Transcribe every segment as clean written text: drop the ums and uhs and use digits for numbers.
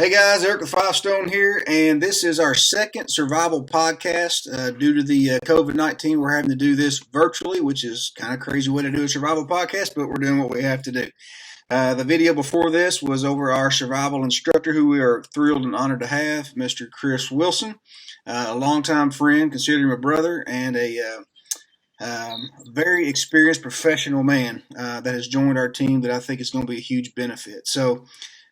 Hey guys, Eric with Five Stone here, and this is our second survival podcast. Due to the COVID-19, we're having to do this virtually, which is kind of crazy way to do a survival podcast, but we're doing what we have to do. The video before this was over our survival instructor, who we are thrilled and honored to have, Mr. Chris Wilson, a longtime friend, considered him a brother, and a very experienced professional man that has joined our team that I think is going to be a huge benefit. So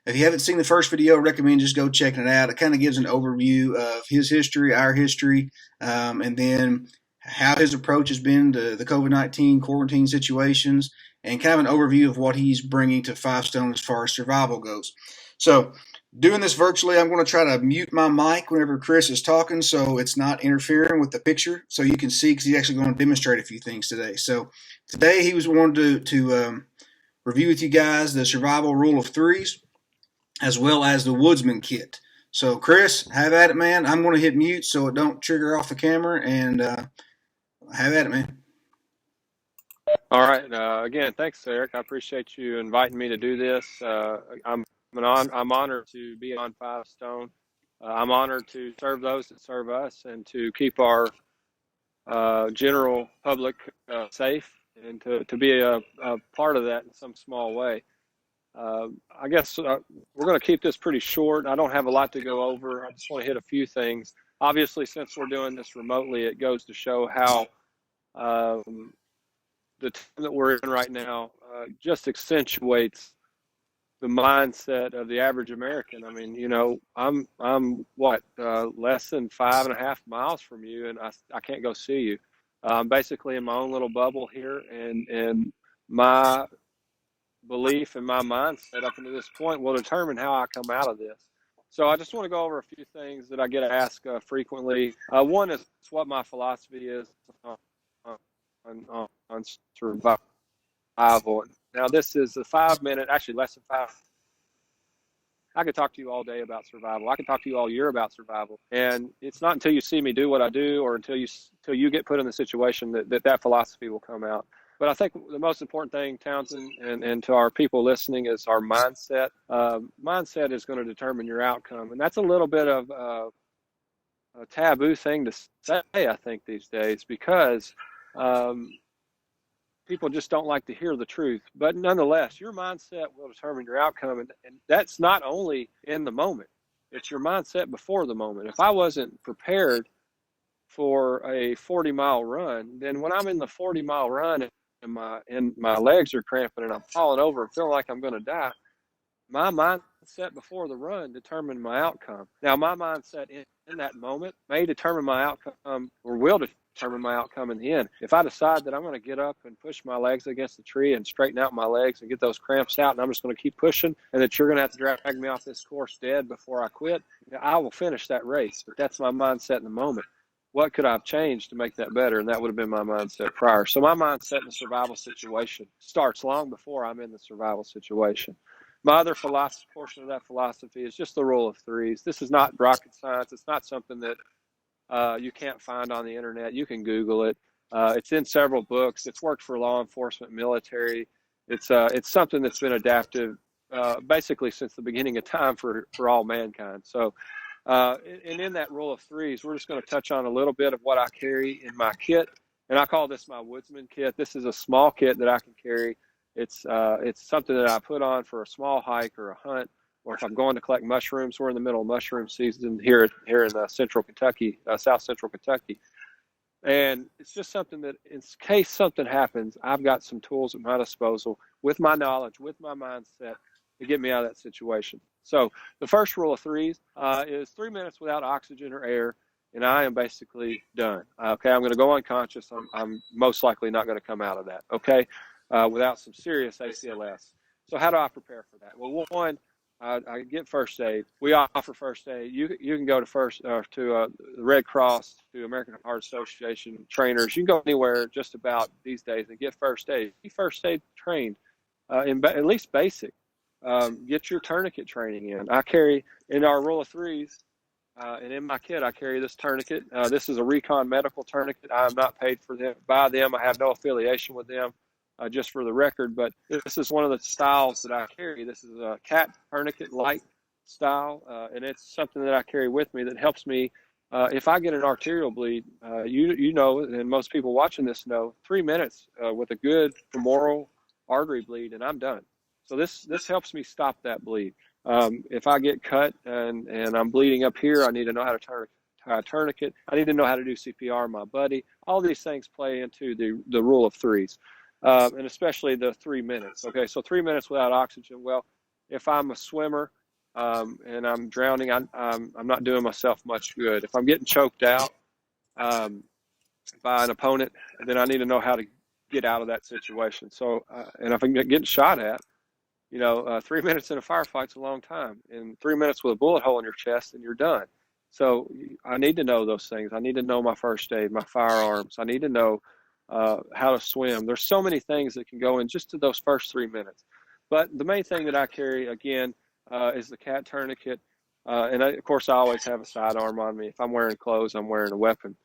if you haven't seen the first video, I recommend just go checking it out. It kind of gives an overview of his history, our history, and then how his approach has been to the COVID-19 quarantine situations, and kind of an overview of what he's bringing to Five Stone as far as survival goes. So doing this virtually, I'm going to try to mute my mic whenever Chris is talking so it's not interfering with the picture, so you can see, because he's actually going to demonstrate a few things today. So today he was wanting to review with you guys the survival rule of threes, as well as the Woodsman kit. So, Chris, have at it, man. I'm going to hit mute so it don't trigger off the camera, and have at it, man. All right. Again, thanks, Eric. I appreciate you inviting me to do this. I'm honored to be on Five Stone. I'm honored to serve those that serve us and to keep our general public safe, and to be a part of that in some small way. I guess we're going to keep this pretty short. I don't have a lot to go over. I just want to hit a few things. Obviously, since we're doing this remotely, it goes to show how the time that we're in right now just accentuates the mindset of the average American. I mean, you know, I'm less than 5.5 miles from you, and I can't go see you. I'm basically in my own little bubble here, and my belief and my mindset up until this point will determine how I come out of this. So I just want to go over a few things that I get asked frequently. One is what my philosophy is on survival. Now, this is a 5 minute, actually less than 5. I could talk to you all day about survival. I could talk to you all year about survival. And it's not until you see me do what I do, or until you get put in the situation that philosophy will come out. But I think the most important thing, Townsend, and to our people listening, is our mindset. Mindset is going to determine your outcome. And that's a little bit of a taboo thing to say, I think, these days, because people just don't like to hear the truth. But nonetheless, your mindset will determine your outcome. And that's not only in the moment. It's your mindset before the moment. If I wasn't prepared for a 40-mile run, then when I'm in the 40-mile run and my legs are cramping and I'm falling over and feeling like I'm going to die, my mindset before the run determined my outcome. Now, my mindset in that moment may determine my outcome, or will determine my outcome in the end. If I decide that I'm going to get up and push my legs against the tree and straighten out my legs and get those cramps out, and I'm just going to keep pushing, and that you're going to have to drag me off this course dead before I quit, I will finish that race. But that's my mindset in the moment. What could I have changed to make that better? And that would have been my mindset prior. So my mindset in the survival situation starts long before I'm in the survival situation. My other portion of that philosophy is just the rule of threes. This is not rocket science. It's not something that you can't find on the internet. You can Google it. It's in several books. It's worked for law enforcement, military. It's something that's been adaptive basically since the beginning of time for all mankind. So and in that rule of threes, we're just going to touch on a little bit of what I carry in my kit. And I call this my Woodsman kit. This is a small kit that I can carry. It's something that I put on for a small hike or a hunt, or if I'm going to collect mushrooms. We're in the middle of mushroom season here in central Kentucky, south central Kentucky. And it's just something that, in case something happens, I've got some tools at my disposal, with my knowledge, with my mindset, to get me out of that situation. So the first rule of threes is 3 minutes without oxygen or air, and I am basically done. Okay, I'm going to go unconscious. I'm most likely not going to come out of that, okay, without some serious ACLS. So how do I prepare for that? Well, one, I get first aid. We offer first aid. You can go to the Red Cross, to American Heart Association trainers. You can go anywhere just about these days and get first aid. Be first aid trained, at least basic. Get your tourniquet training in. I carry, in our rule of threes, and in my kit, I carry this tourniquet. This is a Recon medical tourniquet. I am not paid by them. I have no affiliation with them, just for the record. But this is one of the styles that I carry. This is a cat tourniquet, light style, and it's something that I carry with me that helps me. If I get an arterial bleed, you know, and most people watching this know, 3 minutes with a good femoral artery bleed, and I'm done. So this helps me stop that bleed. If I get cut and I'm bleeding up here, I need to know how to tie a tourniquet. I need to know how to do CPR on my buddy. All these things play into the rule of threes, and especially the 3 minutes. Okay, so 3 minutes without oxygen. Well, if I'm a swimmer and I'm drowning, I'm not doing myself much good. If I'm getting choked out by an opponent, then I need to know how to get out of that situation. So, and if I'm getting shot at, 3 minutes in a firefight's a long time. And 3 minutes with a bullet hole in your chest, and you're done. So I need to know those things. I need to know my first aid, my firearms. I need to know how to swim. There's so many things that can go in just to those first 3 minutes. But the main thing that I carry, again, is the cat tourniquet. Of course, I always have a sidearm on me. If I'm wearing clothes, I'm wearing a weapon.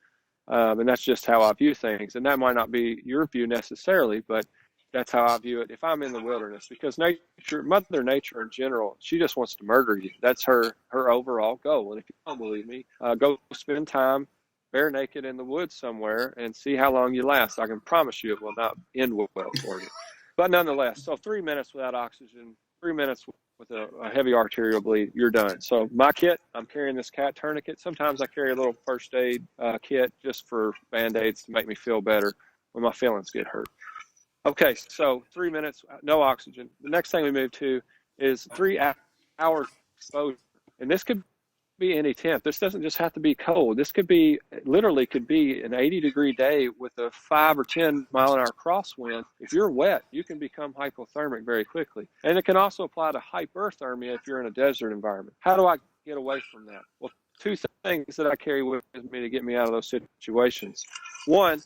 And that's just how I view things. And that might not be your view necessarily, but that's how I view it if I'm in the wilderness, because Mother Nature in general, she just wants to murder you. That's her overall goal. And if you don't believe me, go spend time bare naked in the woods somewhere and see how long you last. I can promise you it will not end well for you. But nonetheless, so 3 minutes without oxygen, 3 minutes with a heavy arterial bleed, you're done. So my kit, I'm carrying this cat tourniquet. Sometimes I carry a little first aid kit just for Band-Aids to make me feel better when my feelings get hurt. Okay, so 3 minutes, no oxygen. The next thing we move to is 3 hours exposure. And this could be any temp. This doesn't just have to be cold. This could be, literally could be an 80-degree day with a 5 or 10 mile an hour crosswind. If you're wet, you can become hypothermic very quickly. And it can also apply to hyperthermia if you're in a desert environment. How do I get away from that? Well, 2 things that I carry with me to get me out of those situations. One,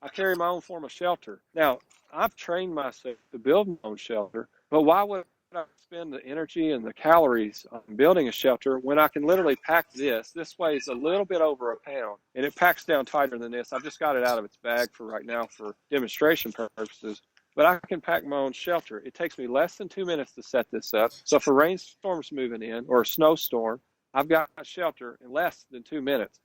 I carry my own form of shelter. Now, I've trained myself to build my own shelter, but why would I spend the energy and the calories on building a shelter when I can literally pack this? This weighs a little bit over a pound, and it packs down tighter than this. I've just got it out of its bag for right now for demonstration purposes, but I can pack my own shelter. It takes me less than 2 minutes to set this up. So if a rainstorm's moving in or a snowstorm, I've got a shelter in less than 2 minutes.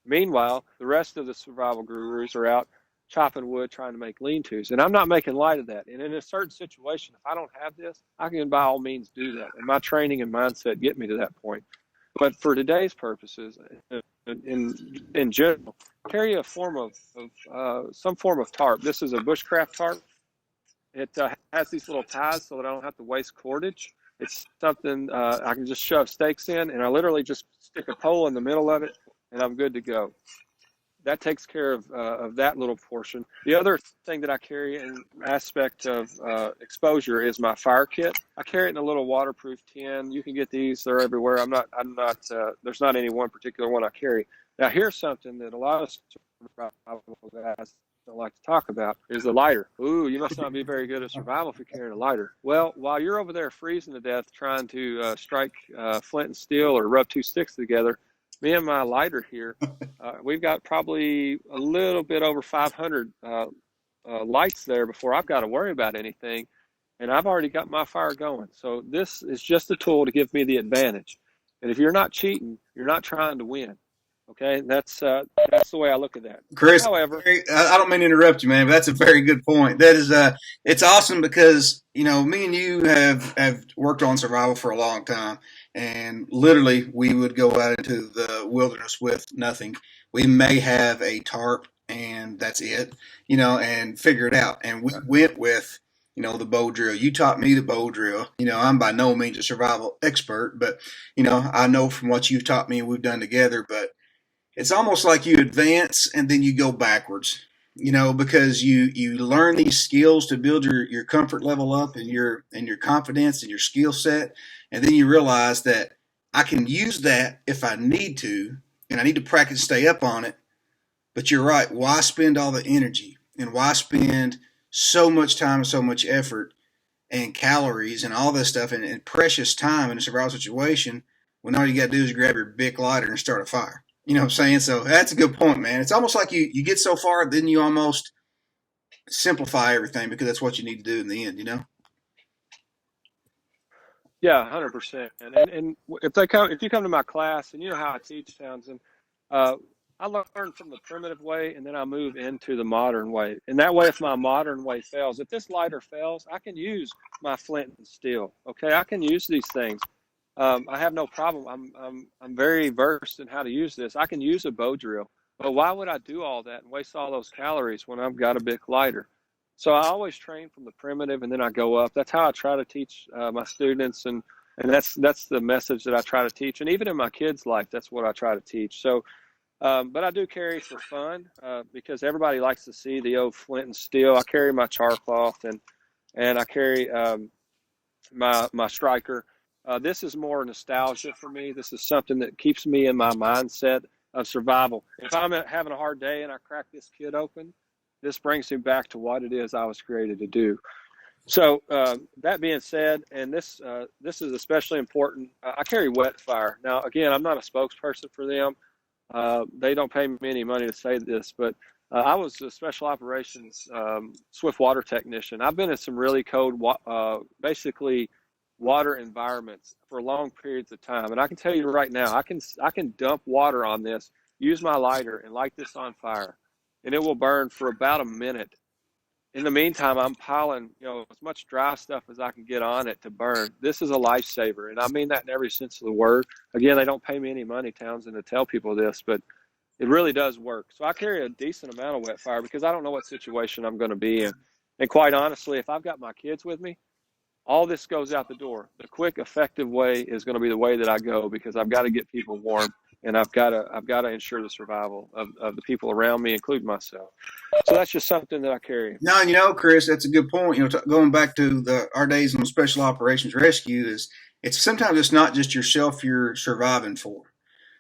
Meanwhile, the rest of the survival gurus are out chopping wood, trying to make lean-tos. And I'm not making light of that. And in a certain situation, if I don't have this, I can by all means do that. And my training and mindset get me to that point. But for today's purposes, in general, carry a form of some form of tarp. This is a bushcraft tarp. It has these little ties so that I don't have to waste cordage. It's something I can just shove stakes in, and I literally just stick a pole in the middle of it, and I'm good to go. That takes care of that little portion. The other thing that I carry in aspect of exposure is my fire kit. I carry it in a little waterproof tin. You can get these; they're everywhere. I'm not. There's not any one particular one I carry. Now, here's something that a lot of survival guys don't like to talk about: is the lighter. Ooh, you must not be very good at survival if you're carrying a lighter. Well, while you're over there freezing to death trying to strike flint and steel or rub 2 sticks together, me and my lighter here, we've got probably a little bit over 500 lights there before I've got to worry about anything. And I've already got my fire going. So this is just a tool to give me the advantage. And if you're not cheating, you're not trying to win. Okay, that's the way I look at that. Chris, however, I don't mean to interrupt you, man, but that's a very good point. That is, it's awesome because, me and you have worked on survival for a long time, and literally we would go out into the wilderness with nothing. We may have a tarp and that's it, and figure it out. And we went with, the bow drill. You taught me the bow drill. I'm by no means a survival expert, but, I know from what you've taught me and we've done together, but it's almost like you advance and then you go backwards, because you learn these skills to build your comfort level up and your confidence and your skill set. And then you realize that I can use that if I need to, and I need to practice and stay up on it. But you're right. Why spend all the energy and why spend so much time and so much effort and calories and all this stuff and precious time in a survival situation when all you got to do is grab your big lighter and start a fire? You know what I'm saying? So that's a good point, man. It's almost like you get so far, then you almost simplify everything because that's what you need to do in the end, Yeah, 100%. And if you come to my class, and you know how I teach, Townsend, uh, I learn from the primitive way, and then I move into the modern way. And that way, if my modern way fails, if this lighter fails, I can use my flint and steel. Okay, I can use these things. I have no problem. I'm very versed in how to use this. I can use a bow drill, but why would I do all that and waste all those calories when I've got a bit lighter? So I always train from the primitive, and then I go up. That's how I try to teach my students, and that's the message that I try to teach. And even in my kids' life, that's what I try to teach. So, but I do carry for fun because everybody likes to see the old flint and steel. I carry my char cloth, and I carry my striker. This is more nostalgia for me. This is something that keeps me in my mindset of survival. If I'm having a hard day and I crack this kit open, this brings me back to what it is I was created to do. So that being said, and this is especially important. I carry wet fire. Now, again, I'm not a spokesperson for them. They don't pay me any money to say this, but I was a special operations swift water technician. I've been in some really cold, basically water environments for long periods of time, and I can tell you right now, I can dump water on this, use my lighter, and light this on fire, and it will burn for about a minute. In the meantime, I'm piling, as much dry stuff as I can get on it to burn. This is a lifesaver, and I mean that in every sense of the word. Again, they don't pay me any money, Townsend, to tell people this, but it really does work. So I carry a decent amount of wet fire because I don't know what situation I'm going to be in. And quite honestly, if I've got my kids with me, all this goes out the door. The quick, effective way is going to be the way that I go because I've got to get people warm, and I've got to ensure the survival of the people around me, including myself. So that's just something that I carry. No, Chris, that's a good point. Going back to our days on special operations rescue is sometimes it's not just yourself you're surviving for.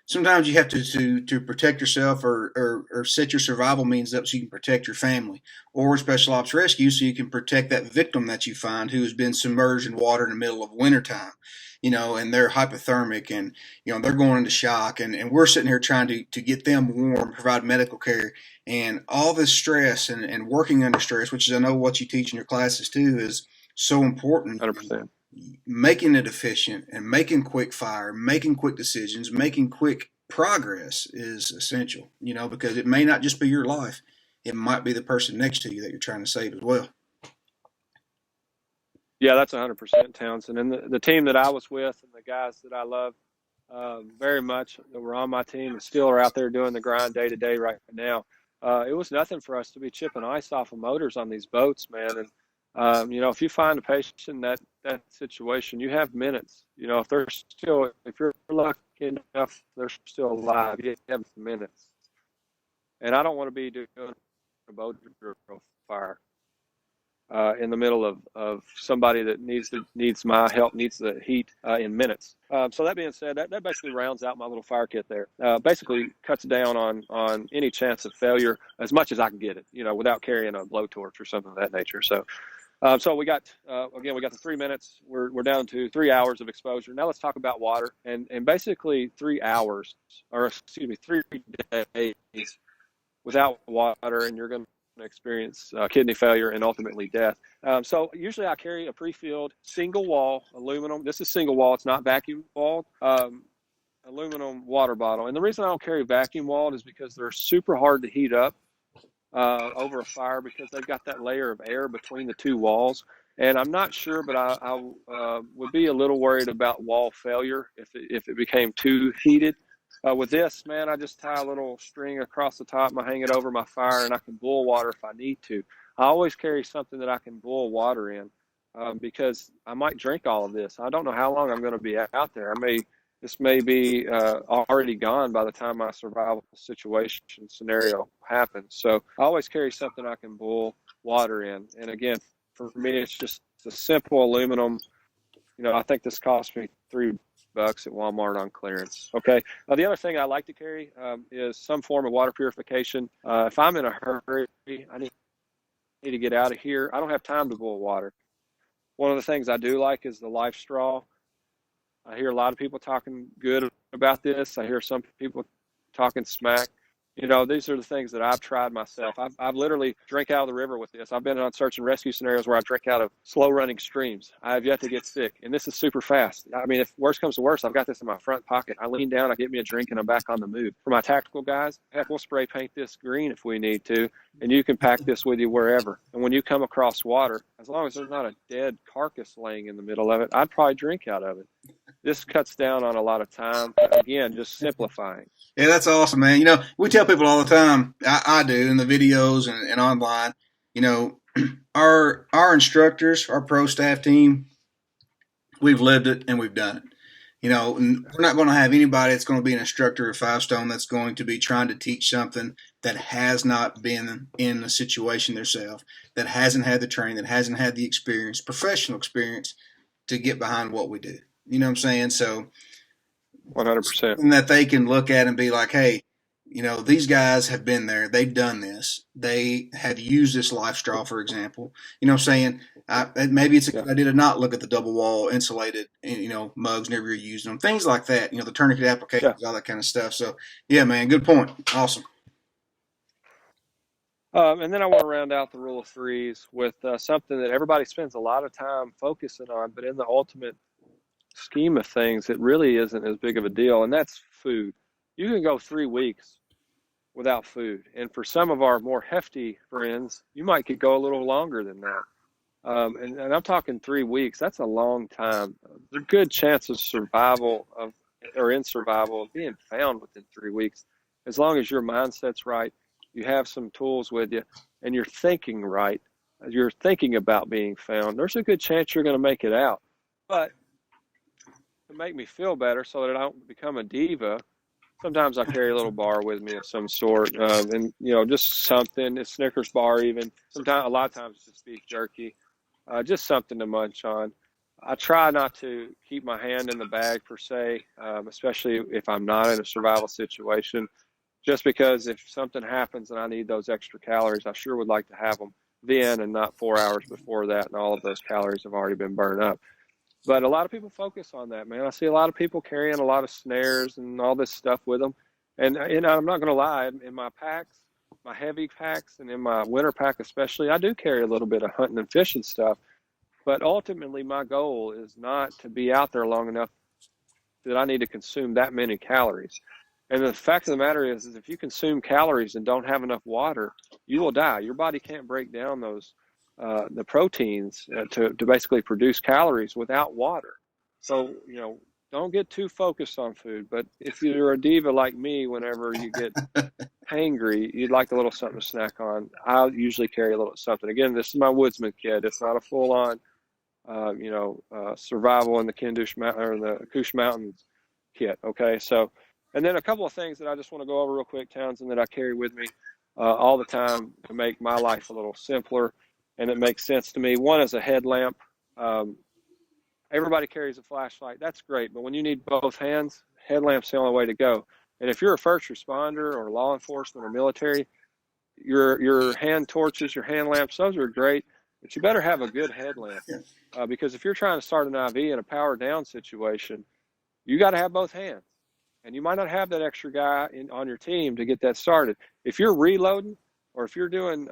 Sometimes you have to protect yourself or set your survival means up so you can protect your family, or special ops rescue so you can protect that victim that you find who has been submerged in water in the middle of wintertime, and they're hypothermic and, they're going into shock and we're sitting here trying to get them warm, provide medical care, and all this stress and working under stress, which is I know what you teach in your classes too, is so important. 100%. Making it efficient and making quick fire, making quick decisions, making quick progress is essential, because it may not just be your life. It might be the person next to you that you're trying to save as well. Yeah, that's 100%, Townsend. And the team that I was with and the guys that I love very much that were on my team and still are out there doing the grind day to day right now. It was nothing for us to be chipping ice off of motors on these boats, man. And if you find a patient in that situation, you have minutes. If you're lucky enough, they're still alive. You have minutes. And I don't want to be doing a boat fire in the middle of somebody that needs my help, needs the heat in minutes. So that being said, that basically rounds out my little fire kit there. Basically cuts down on any chance of failure as much as I can get it, without carrying a blowtorch or something of that nature. So we got the 3 minutes. We're down to 3 hours of exposure. Now let's talk about water and basically 3 hours, or excuse me, 3 days without water, and you're going to experience kidney failure and ultimately death. So usually I carry a pre-filled single wall aluminum. This is single wall. It's not vacuum walled. Aluminum water bottle. And the reason I don't carry vacuum walled is because they're super hard to heat up over a fire because they've got that layer of air between the two walls. And I'm not sure, but I would be a little worried about wall failure if it became too heated. With this, man, I just tie a little string across the top, I hang it over my fire, and I can boil water if I need to. I always carry something that I can boil water in because I might drink all of this. I don't know how long I'm going to be out there. This may be already gone by the time my survival situation scenario happens. So I always carry something I can boil water in. And again, for me, it's just a simple aluminum. I think this cost me $3 at Walmart on clearance. Okay. The other thing I like to carry is some form of water purification. If I'm in a hurry, I need to get out of here. I don't have time to boil water. One of the things I do like is the life straw. I hear a lot of people talking good about this. I hear some people talking smack. These are the things that I've tried myself. I've literally drank out of the river with this. I've been on search and rescue scenarios where I drink out of slow running streams. I have yet to get sick. And this is super fast. I mean, if worst comes to worst, I've got this in my front pocket. I lean down, I get me a drink, and I'm back on the move. For my tactical guys, heck, we'll spray paint this green if we need to, and you can pack this with you wherever. And when you come across water, as long as there's not a dead carcass laying in the middle of it, I'd probably drink out of it. This cuts down on a lot of time. Again, just simplifying. Yeah, that's awesome, man. We tell people all the time, I do in the videos and online, our instructors, our pro staff team, we've lived it and we've done it. And we're not going to have anybody that's going to be an instructor at Five Stone that's going to be trying to teach something that has not been in a situation themselves, that hasn't had the training, that hasn't had the experience, professional experience to get behind what we do. You know what I'm saying? So 100%. And that they can look at and be like, hey, these guys have been there. They've done this. They have used this life straw, for example. You know what I'm saying? Maybe it's a good idea to not look at the double wall insulated, mugs, never you're using them. Things like that, the tourniquet applications, all that kind of stuff. So, yeah, man, good point. Awesome. And then I want to round out the rule of threes with something that everybody spends a lot of time focusing on, but in the ultimate scheme of things, it really isn't as big of a deal, and that's food. You can go 3 weeks without food, and for some of our more hefty friends, you might could go a little longer than that. And I'm talking 3 weeks. That's a long time. There's a good chance of survival of being found within 3 weeks, as long as your mindset's right, you have some tools with you, and you're thinking right. You're thinking about being found. There's a good chance you're going to make it out, but to make me feel better so that I don't become a diva, sometimes I carry a little bar with me of some sort, and just something, a Snickers bar even. Sometimes, a lot of times, it's just beef jerky, just something to munch on. I try not to keep my hand in the bag per se, especially if I'm not in a survival situation, just because if something happens and I need those extra calories, I sure would like to have them then and not 4 hours before that, and all of those calories have already been burned up. But a lot of people focus on that, man. I see a lot of people carrying a lot of snares and all this stuff with them. And I'm not going to lie, in my packs, my heavy packs, and in my winter pack especially, I do carry a little bit of hunting and fishing stuff. But ultimately, my goal is not to be out there long enough that I need to consume that many calories. And the fact of the matter is if you consume calories and don't have enough water, you will die. Your body can't break down those the proteins to basically produce calories without water. So, don't get too focused on food. But if you're a diva like me, whenever you get hangry, you'd like a little something to snack on. I'll usually carry a little something. Again, this is my Woodsman kit. It's not a full-on, survival in the the Koosh Mountains kit. Okay, so, and then a couple of things that I just want to go over real quick, Townsend, that I carry with me all the time to make my life a little simpler. And it makes sense to me. One is a headlamp. Everybody carries a flashlight. That's great. But when you need both hands, headlamp's the only way to go. And if you're a first responder or law enforcement or military, your hand torches, your hand lamps, those are great. But you better have a good headlamp. Because if you're trying to start an IV in a power down situation, you got to have both hands. And you might not have that extra guy on your team to get that started. If you're reloading or if you're doing,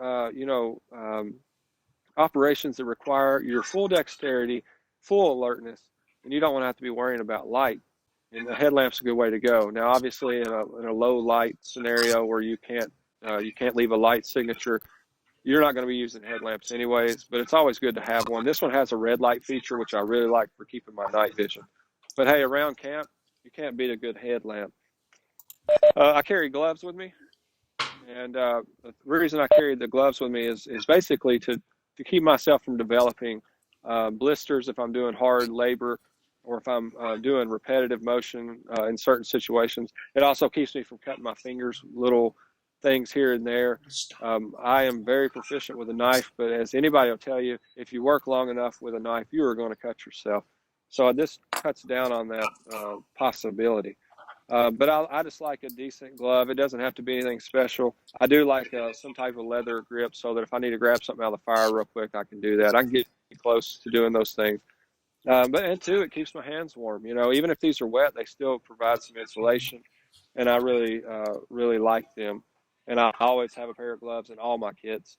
operations that require your full dexterity, full alertness, and you don't want to have to be worrying about light, and the headlamp's a good way to go. Now, obviously, in a low light scenario where you can't leave a light signature, you're not going to be using headlamps anyways, but it's always good to have one. This one has a red light feature, which I really like for keeping my night vision. But hey, around camp, you can't beat a good headlamp. I carry gloves with me, and the reason I carry the gloves with me is basically to keep myself from developing blisters if I'm doing hard labor or if I'm doing repetitive motion in certain situations. It also keeps me from cutting my fingers, little things here and there. I am very proficient with a knife, but as anybody will tell you, if you work long enough with a knife, you are going to cut yourself. So this cuts down on that possibility. But I just like a decent glove. It doesn't have to be anything special. I do like some type of leather grip so that if I need to grab something out of the fire real quick, I can do that. I can get close to doing those things. And two, it keeps my hands warm. Even if these are wet, they still provide some insulation, and I really like them. and I always have a pair of gloves in all my kits.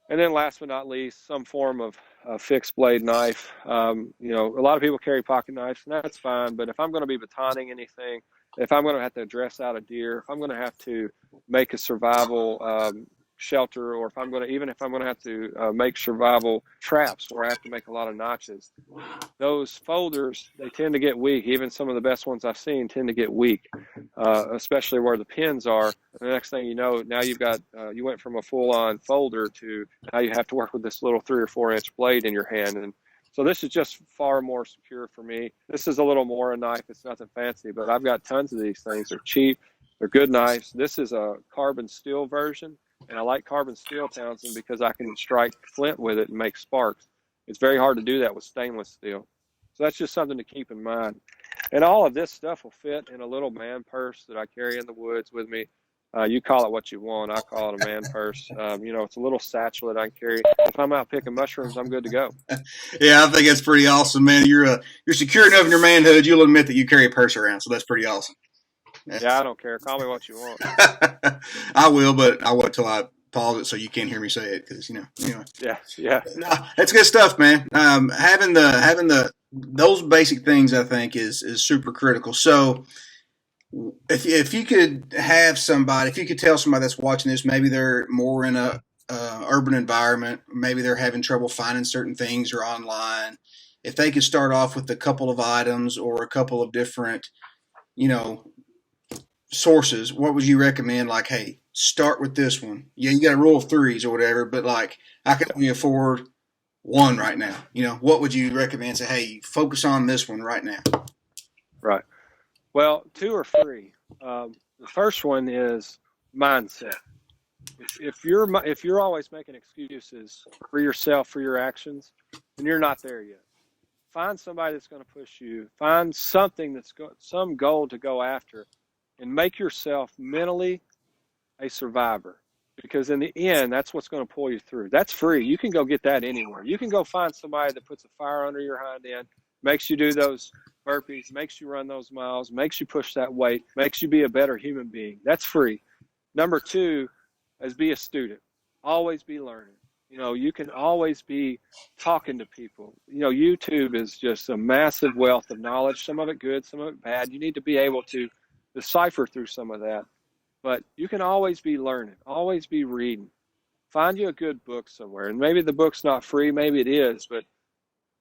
And then last but not least, some form of fixed blade knife. You know, a lot of people carry pocket knives, and that's fine. But if I'm going to be batoning anything, if I'm going to have to dress out a deer, if I'm going to have to make a survival shelter, or if I'm going to have to make survival traps where I have to make a lot of notches, those folders, they tend to get weak. Even some of the best ones I've seen tend to get weak, especially where the pins are. And the next thing you know, now you've got, you went from a full-on folder to now you have to work with this little 3 or 4 inch blade in your hand. And so this is just far more secure for me. This is a little more a knife. It's nothing fancy, but I've got tons of these things. They're cheap. They're good knives. This is a carbon steel version, and I like carbon steel, Townsend, because I can strike flint with it and make sparks. It's very hard to do that with stainless steel. So that's just something to keep in mind. And all of this stuff will fit in a little man purse that I carry in the woods with me. You call it what you want. I call it a man purse. You know, it's a little satchel that I can carry. If I'm out picking mushrooms, I'm good to go. Yeah, I think that's pretty awesome, man. You're secure enough in your manhood. You'll admit that you carry a purse around, so that's pretty awesome. Yeah, I don't care. Call me what you want. I will, but I wait till I pause it so you can't hear me say it because anyway. Yeah. No, that's good stuff, man. Having those basic things, I think, is super critical. So, if you could if you could tell somebody that's watching this, maybe they're more in a urban environment, maybe they're having trouble finding certain things or online. If they could start off with a couple of items or a couple of different, sources, what would you recommend? Like, hey, start with this one. Yeah, you got a rule of threes or whatever, but like, I can only afford one right now. What would you recommend? Say, hey, focus on this one right now. Right. Well, 2 or 3. The first one is mindset. If you're always making excuses for yourself, for your actions, then you're not there yet. Find somebody that's going to push you. Find something some goal to go after, and make yourself mentally a survivor. Because in the end, that's what's going to pull you through. That's free. You can go get that anywhere. You can go find somebody that puts a fire under your hind end, makes you do those burpees, makes you run those miles, makes you push that weight, makes you be a better human being. That's free. Number 2 is be a student. Always be learning. You can always be talking to people. YouTube is just a massive wealth of knowledge, some of it good, some of it bad. You need to be able to decipher through some of that. But you can always be learning, always be reading. Find you a good book somewhere. And maybe the book's not free, maybe it is, but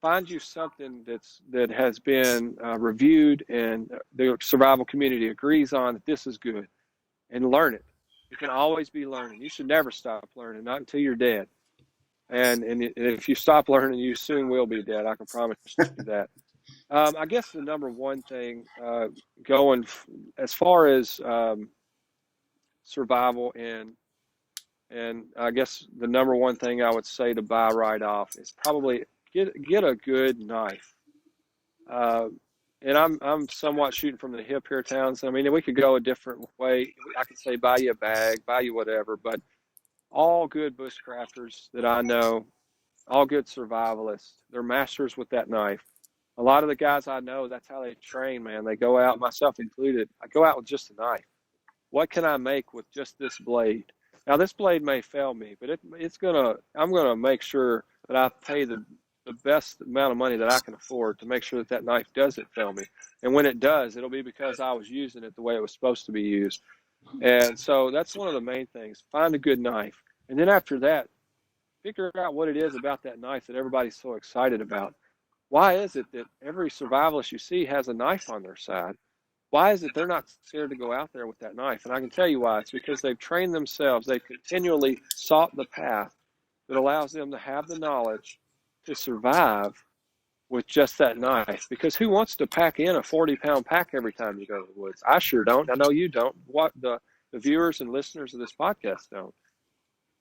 find you something that has been reviewed and the survival community agrees on that this is good, and learn it. You can always be learning. You should never stop learning, not until you're dead. And if you stop learning, you soon will be dead. I can promise you that. I guess the number one thing going as far as survival and I guess the number one thing I would say to buy right off is probably get a good knife. And I'm somewhat shooting from the hip here, Townsend. I mean, we could go a different way. I could say buy you a bag, buy you whatever, but all good bushcrafters that I know, all good survivalists, they're masters with that knife. A lot of the guys I know, that's how they train, man. They go out, myself included, I go out with just a knife. What can I make with just this blade? Now, this blade may fail me, but I'm gonna make sure that I pay the best amount of money that I can afford to make sure that knife doesn't fail me. And when it does, it'll be because I was using it the way it was supposed to be used. And so that's one of the main things. Find a good knife. And then after that, figure out what it is about that knife that everybody's so excited about. Why is it that every survivalist you see has a knife on their side? Why is it they're not scared to go out there with that knife? And I can tell you why. It's because they've trained themselves. They've continually sought the path that allows them to have the knowledge to survive with just that knife. Because who wants to pack in a 40-pound pack every time you go to the woods? I sure don't. I know you don't. What the viewers and listeners of this podcast don't.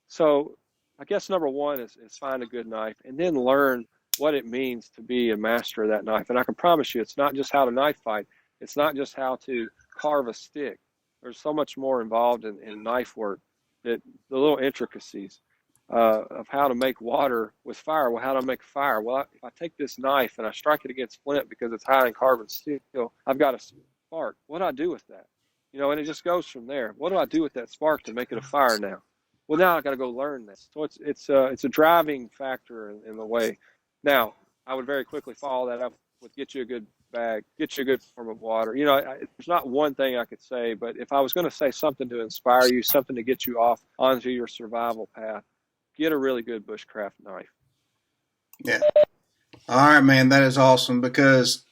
So I guess number one is find a good knife, and then learn what it means to be a master of that knife. And I can promise you, it's not just how to knife fight. It's not just how to carve a stick. There's so much more involved in knife work, that the little intricacies of how to make water with fire. Well, how to make fire? Well, if I take this knife and I strike it against flint because it's high in carbon steel, I've got a spark. What do I do with that? and it just goes from there. What do I do with that spark to make it a fire now? Well, now I got to go learn this. So it's a driving factor in the way. Now, I would very quickly follow that up with get you a good bag, get you a good form of water. There's not one thing I could say, but if I was going to say something to inspire you, something to get you off onto your survival path, get a really good bushcraft knife. Yeah. All right, man. That is awesome because,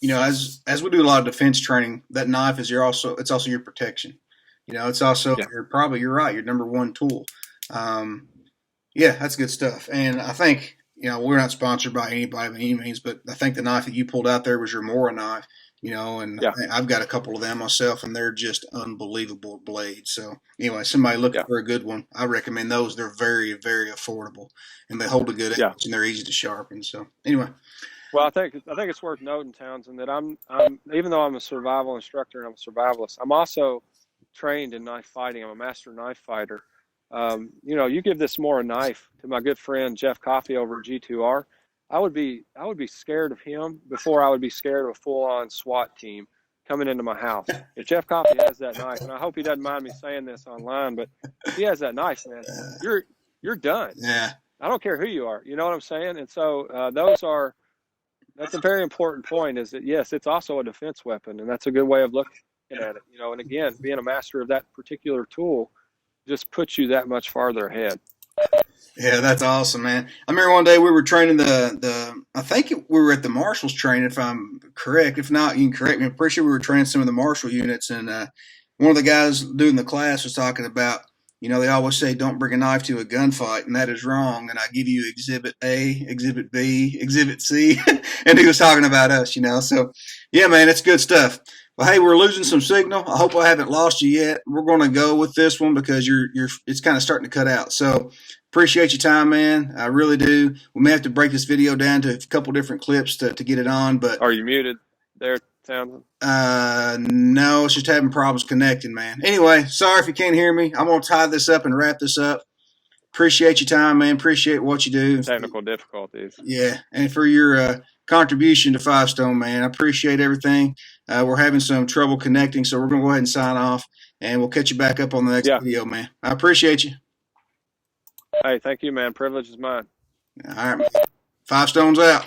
as we do a lot of defense training, that knife is it's also your protection. It's also you're right, your number one tool. Yeah, that's good stuff. And I think, we're not sponsored by anybody by any means, but I think the knife that you pulled out there was your Mora knife, and I've got a couple of them myself, and they're just unbelievable blades. So anyway, somebody looking for a good one, I recommend those. They're very, very affordable, and they hold a good edge, and they're easy to sharpen. So anyway. Well, I think it's worth noting, Townsend, that I'm even though I'm a survival instructor and I'm a survivalist, I'm also trained in knife fighting. I'm a master knife fighter. You give this Mora knife to my good friend Jeff Coffey over at G2R, I would be scared of him before I would be scared of a full-on SWAT team coming into my house. If Jeff Coffey has that knife, and I hope he doesn't mind me saying this online, but if he has that knife, man, you're done. Yeah. I don't care who you are. You know what I'm saying? And so that's a very important point, is that, yes, it's also a defense weapon, and that's a good way of looking at it. And again, being a master of that particular tool just puts you that much farther ahead. Yeah, that's awesome, man. I remember one day we were training I think we were at the Marshals training, if I'm correct. If not, you can correct me. I'm pretty sure we were training some of the Marshal units, and one of the guys doing the class was talking about, they always say don't bring a knife to a gunfight, and that is wrong. And I give you Exhibit A, Exhibit B, Exhibit C, and he was talking about us, So, yeah, man, it's good stuff. Well, hey, we're losing some signal. I hope I haven't lost you yet. We're going to go with this one because it's kind of starting to cut out. So appreciate your time, man. I really do. We may have to break this video down to a couple different clips to get it on. But are you muted there, Townsend? No, it's just having problems connecting, man. Anyway, sorry if you can't hear me. I'm going to tie this up and wrap this up. Appreciate your time, man. Appreciate what you do. Technical difficulties. Yeah, and for your contribution to Five Stone, man. I appreciate everything. We're having some trouble connecting, so we're going to go ahead and sign off, and we'll catch you back up on the next video, man. I appreciate you. Hey, thank you, man. Privilege is mine. All right, man. Five Stone's out.